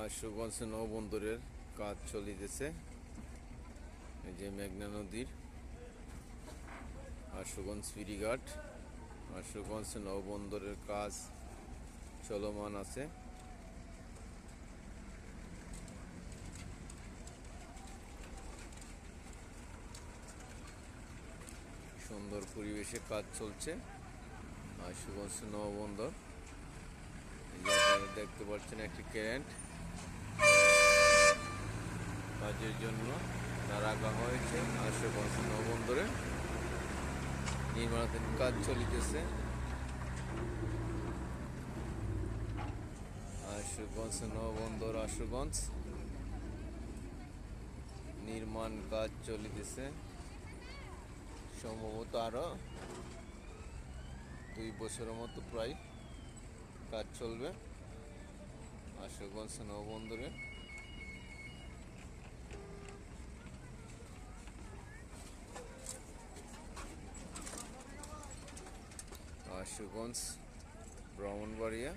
আশুগঞ্জ নৌবন্দরের কাজ চলিতেছে। এই যে মেঘনা নদীর আশুগঞ্জ ফেরিঘাট, আশুগঞ্জ নৌবন্দরের কাজ চলমান আছে। সুন্দর পরিবেশে কাজ চলছে আশুগঞ্জ নৌবন্দর। দেখতে পাচ্ছেন একটি কারেন্ট কাজের জন্য রাখা হয়েছে। আশুগঞ্জ নৌবন্দরে নির্মাণাধীন কাজ চলিতেছে। আশুগঞ্জ নৌবন্দর, আশুগঞ্জ নির্মাণ কাজ চলিতেছে। সম্ভবত আরো 2 বছরের মতো প্রায় কাজ চলবে আশুগঞ্জ নৌবন্দরে। আশুগঞ্জ ব্রাহ্মণবাড়িয়া।